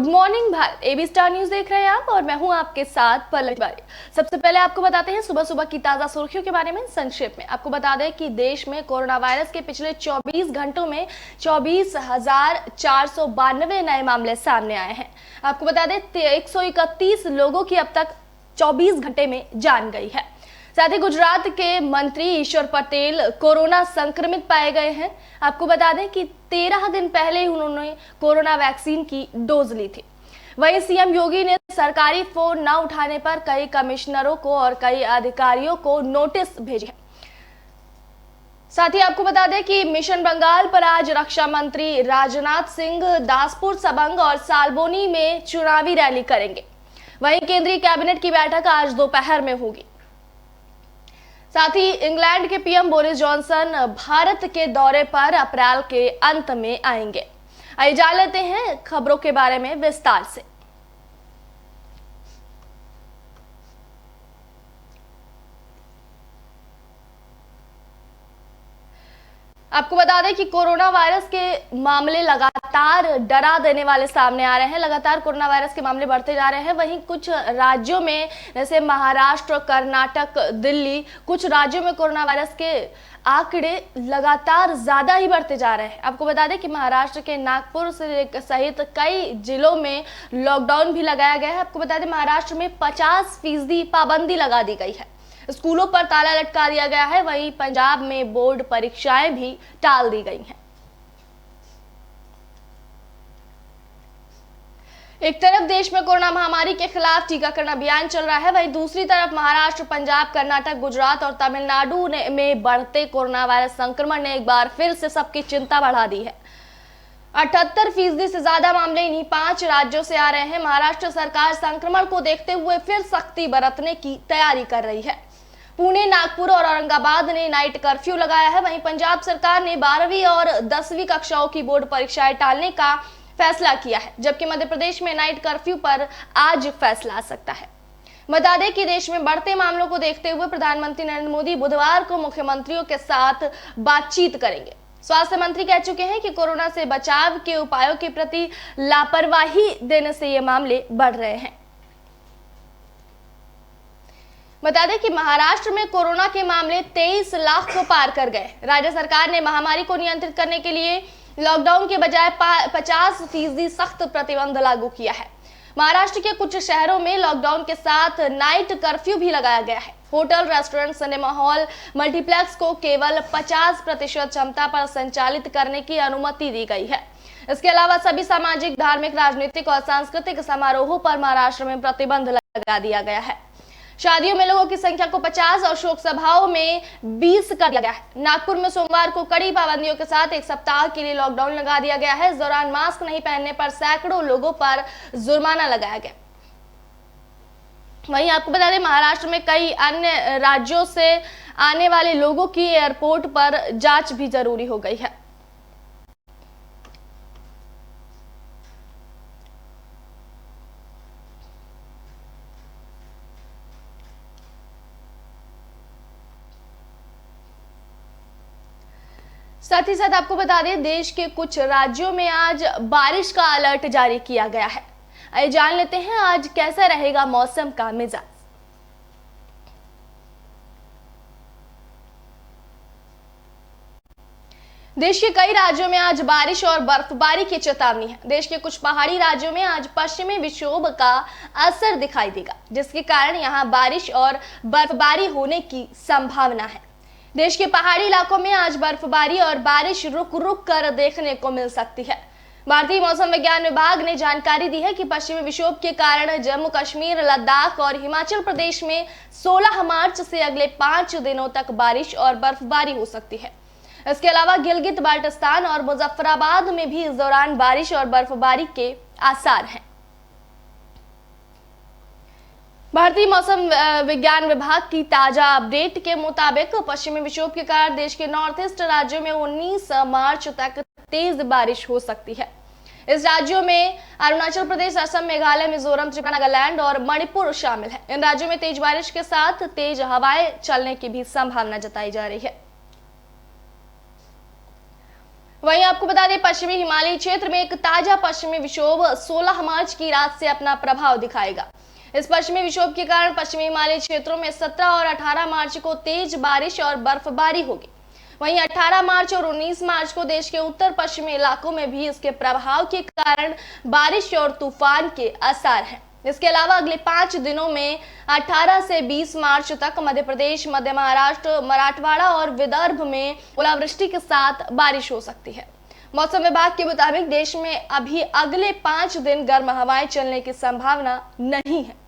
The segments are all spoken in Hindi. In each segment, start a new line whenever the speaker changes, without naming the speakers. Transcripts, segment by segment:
Good morning Bharat. AB star news देख रहे हैं आप और मैं हूं आपके साथ पल्लवी तिवारी। सबसे पहले आपको बताते हैं सुबह सुबह की ताजा सुर्खियों के बारे में। संक्षेप में आपको बता दें कि देश में कोरोना वायरस के पिछले 24 घंटों में 24,492 नए मामले सामने आए हैं। आपको बता दें 131 लोगों की अब तक 24 घंटे में जान गई है। साथ ही गुजरात के मंत्री ईश्वर पटेल कोरोना संक्रमित पाए गए हैं। आपको बता दें कि 13 दिन पहले ही उन्होंने कोरोना वैक्सीन की डोज ली थी। वहीं सीएम योगी ने सरकारी फोन न उठाने पर कई कमिश्नरों को और कई अधिकारियों को नोटिस भेजे हैं। साथ ही आपको बता दें कि मिशन बंगाल पर आज रक्षा मंत्री राजनाथ सिंह दासपुर, सबंग और सालबोनी में चुनावी रैली करेंगे। वहीं केंद्रीय कैबिनेट की बैठक आज दोपहर में होगी। साथ ही इंग्लैंड के पीएम बोरिस जॉनसन भारत के दौरे पर अप्रैल के अंत में आएंगे। आइए जान लेते हैं खबरों के बारे में विस्तार से। आपको बता दें कि कोरोना वायरस के मामले लगातार डरा देने वाले सामने आ रहे हैं। लगातार कोरोना वायरस के मामले बढ़ते जा रहे हैं। वहीं कुछ राज्यों में जैसे महाराष्ट्र, कर्नाटक, दिल्ली, कुछ राज्यों में कोरोना वायरस के आंकड़े लगातार ज्यादा ही बढ़ते जा रहे हैं। आपको बता दें कि महाराष्ट्र के नागपुर सहित कई जिलों में लॉकडाउन भी लगाया गया है। आपको बता दें महाराष्ट्र में 50% पाबंदी लगा दी गई है। स्कूलों पर ताला लटका दिया गया है। वहीं पंजाब में बोर्ड परीक्षाएं भी टाल दी गई हैं। एक तरफ देश में कोरोना महामारी के खिलाफ टीकाकरण अभियान चल रहा है, वहीं दूसरी तरफ महाराष्ट्र, पंजाब, कर्नाटक, गुजरात और तमिलनाडु में बढ़ते कोरोना वायरस संक्रमण ने एक बार फिर से सबकी चिंता बढ़ा दी है। 78% से ज्यादा मामले इन्हीं 5 राज्यों से आ रहे हैं। महाराष्ट्र सरकार संक्रमण को देखते हुए फिर सख्ती बरतने की तैयारी कर रही है। पुणे, नागपुर और औरंगाबाद ने नाइट कर्फ्यू लगाया है। वहीं पंजाब सरकार ने 12वीं और 10वीं कक्षाओं की बोर्ड परीक्षाएं टालने का फैसला किया है, जबकि मध्य प्रदेश में नाइट कर्फ्यू पर आज फैसला आ सकता है। बता दें कि देश में बढ़ते मामलों को देखते हुए प्रधानमंत्री नरेंद्र मोदी बुधवार को मुख्यमंत्रियों के साथ बातचीत करेंगे। स्वास्थ्य मंत्री कह चुके हैं कि कोरोना से बचाव के उपायों के प्रति लापरवाही देने से ये मामले बढ़ रहे हैं। बता दें कि महाराष्ट्र में कोरोना के मामले 23 लाख को पार कर गए। राज्य सरकार ने महामारी को नियंत्रित करने के लिए लॉकडाउन के बजाय 50% सख्त प्रतिबंध लागू किया है। महाराष्ट्र के कुछ शहरों में लॉकडाउन के साथ नाइट कर्फ्यू भी लगाया गया है। Hotel, restaurant, cinema hall, multiplex को केवल 50% क्षमता पर संचालित करने की अनुमति दी गई है। इसके अलावा सभी सामाजिक, धार्मिक, राजनीतिक और सांस्कृतिक समारोहों पर महाराष्ट्र में प्रतिबंध लगा दिया गया है। शादियों में लोगों की संख्या को 50 और शोक सभाओं में 20 कर दिया गया है। नागपुर में सोमवार को कड़ी पाबंदियों के साथ एक सप्ताह के लिए लॉकडाउन लगा दिया गया है। इस दौरान मास्क नहीं पहनने पर सैकड़ों लोगों पर जुर्माना लगाया गया। वहीं आपको बता दें महाराष्ट्र में कई अन्य राज्यों से आने वाले लोगों की एयरपोर्ट पर जांच भी जरूरी हो गई है। साथ ही साथ आपको बता दें देश के कुछ राज्यों में आज बारिश का अलर्ट जारी किया गया है। आइए जान लेते हैं आज कैसा रहेगा मौसम का मिजाज। देश के कई राज्यों में आज बारिश और बर्फबारी की चेतावनी है। देश के कुछ पहाड़ी राज्यों में आज पश्चिमी विक्षोभ का असर दिखाई देगा, जिसके कारण यहां बारिश और बर्फबारी होने की संभावना है। देश के पहाड़ी इलाकों में आज बर्फबारी और बारिश रुक रुक कर देखने को मिल सकती है। भारतीय मौसम विज्ञान विभाग ने जानकारी दी है कि पश्चिमी विक्षोभ के कारण जम्मू कश्मीर, लद्दाख और हिमाचल प्रदेश में 16 मार्च से अगले 5 दिनों तक बारिश और बर्फबारी हो सकती है। इसके अलावा गिलगित बाल्टिस्तान और मुजफ्फराबाद में भी इस दौरान बारिश और बर्फबारी के आसार हैं। भारतीय मौसम विज्ञान विभाग की ताजा अपडेट के मुताबिक पश्चिमी विक्षोभ के कारण देश के नॉर्थ ईस्ट राज्यों में 19 मार्च तक तेज बारिश हो सकती है। इस राज्यों में अरुणाचल प्रदेश, असम, मेघालय, मिजोरम, त्रिपुरा, नागालैंड और मणिपुर शामिल है। इन राज्यों में तेज बारिश के साथ तेज हवाएं चलने की भी संभावना जताई जा रही है। वहीं आपको बता दें, पश्चिमी हिमालयी क्षेत्र में एक ताजा पश्चिमी विक्षोभ 16 मार्च की रात से अपना प्रभाव दिखाएगा। इस पश्चिमी विक्षोभ के कारण पश्चिमी हिमालयी क्षेत्रों में 17 और 18 मार्च को तेज बारिश और बर्फबारी होगी। वहीं 18 मार्च और 19 मार्च को देश के उत्तर पश्चिमी इलाकों में भी इसके प्रभाव के कारण बारिश और तूफान के आसार हैं। इसके अलावा अगले 5 दिनों में 18 से 20 मार्च तक मध्य प्रदेश, मध्य महाराष्ट्र, मराठवाड़ा और विदर्भ में ओलावृष्टि के साथ बारिश हो सकती है। मौसम विभाग के मुताबिक देश में अभी अगले 5 दिन गर्म हवाएं चलने की संभावना नहीं है।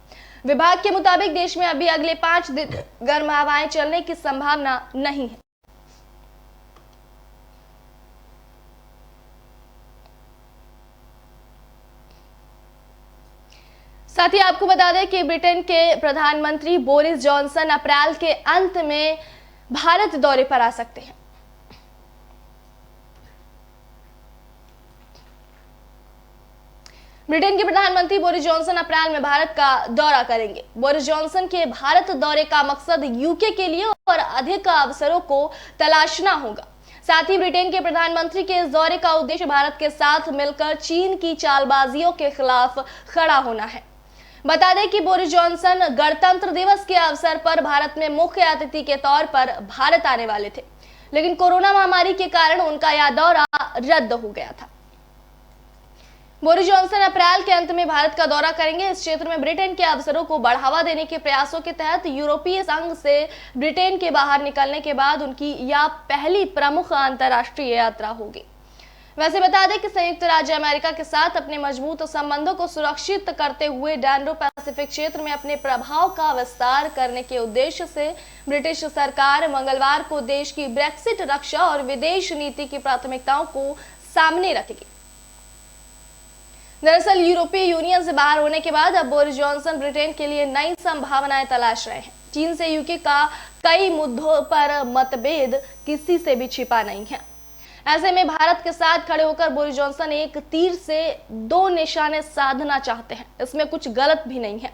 विभाग के मुताबिक देश में अभी अगले 5 दिन गर्म हवाएं चलने की संभावना नहीं है। साथ ही आपको बता दें कि ब्रिटेन के प्रधानमंत्री बोरिस जॉनसन अप्रैल के अंत में भारत दौरे पर आ सकते हैं। ब्रिटेन के प्रधानमंत्री बोरिस जॉनसन अप्रैल में भारत का दौरा करेंगे। बोरिस जॉनसन के भारत दौरे का मकसद यूके के लिए और अधिक अवसरों को तलाशना होगा। साथ ही ब्रिटेन के प्रधानमंत्री के इस दौरे का उद्देश्य भारत के साथ मिलकर चीन की चालबाजियों के खिलाफ खड़ा होना है। बता दें कि बोरिस जॉनसन गणतंत्र दिवस के अवसर पर भारत में मुख्य अतिथि के तौर पर भारत आने वाले थे, लेकिन कोरोना महामारी के कारण उनका यह दौरा रद्द हो गया था। बोरिस जॉनसन अप्रैल के अंत में भारत का दौरा करेंगे। इस क्षेत्र में ब्रिटेन के अवसरों को बढ़ावा देने के प्रयासों के तहत यूरोपीय संघ से ब्रिटेन के बाहर निकलने के बाद उनकी यह पहली प्रमुख अंतर्राष्ट्रीय यात्रा होगी। वैसे बता दें कि संयुक्त राज्य अमेरिका के साथ अपने मजबूत संबंधों को सुरक्षित करते हुए इंडो पैसिफिक क्षेत्र में अपने प्रभाव का विस्तार करने के उद्देश्य से ब्रिटिश सरकार मंगलवार को देश की ब्रेक्सिट, रक्षा और विदेश नीति की प्राथमिकताओं को सामने रखेगी। दरअसल यूरोपीय यूनियन से बाहर होने के बाद अब बोरिस जॉनसन ब्रिटेन के लिए नई संभावनाएं तलाश रहे हैं। चीन से यूके का कई मुद्दों पर मतभेद किसी से भी छिपा नहीं है। ऐसे में भारत के साथ खड़े होकर बोरिस जॉनसन एक तीर से 2 निशाने साधना चाहते हैं। इसमें कुछ गलत भी नहीं है।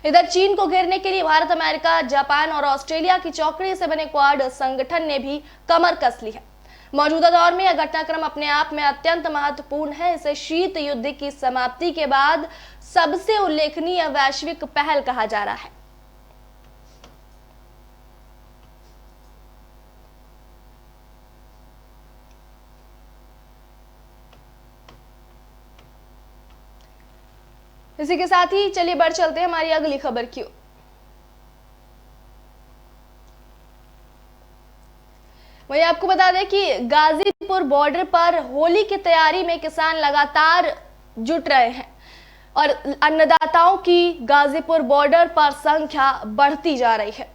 इधर चीन को घेरने के लिए भारत, अमेरिका, जापान और ऑस्ट्रेलिया की चौकड़ी से बने क्वाड संगठन ने भी कमर कस ली है। मौजूदा दौर में यह घटनाक्रम अपने आप में अत्यंत महत्वपूर्ण है। इसे शीत युद्ध की समाप्ति के बाद सबसे उल्लेखनीय वैश्विक पहल कहा जा रहा है। इसी के साथ ही चलिए बढ़ चलते हैं हमारी अगली खबर की ओर। वहीं आपको बता दें कि गाजीपुर बॉर्डर पर होली की तैयारी में किसान लगातार जुट रहे हैं और अन्नदाताओं की गाजीपुर बॉर्डर पर संख्या बढ़ती जा रही है।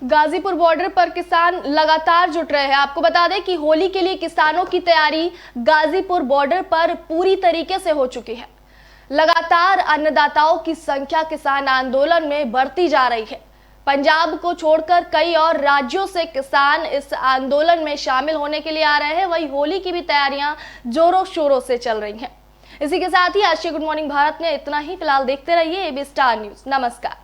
गाजीपुर बॉर्डर पर किसान लगातार जुट रहे हैं। आपको बता दें कि होली के लिए किसानों की तैयारी गाजीपुर बॉर्डर पर पूरी तरीके से हो चुकी है। लगातार अन्नदाताओं की संख्या किसान आंदोलन में बढ़ती जा रही है। पंजाब को छोड़कर कई और राज्यों से किसान इस आंदोलन में शामिल होने के लिए आ रहे हैं। वहीं होली की भी तैयारियां जोरों शोरों से चल रही हैं। इसी के साथ ही आज के गुड मॉर्निंग भारत में इतना ही। फिलहाल देखते रहिए एबी स्टार न्यूज। नमस्कार।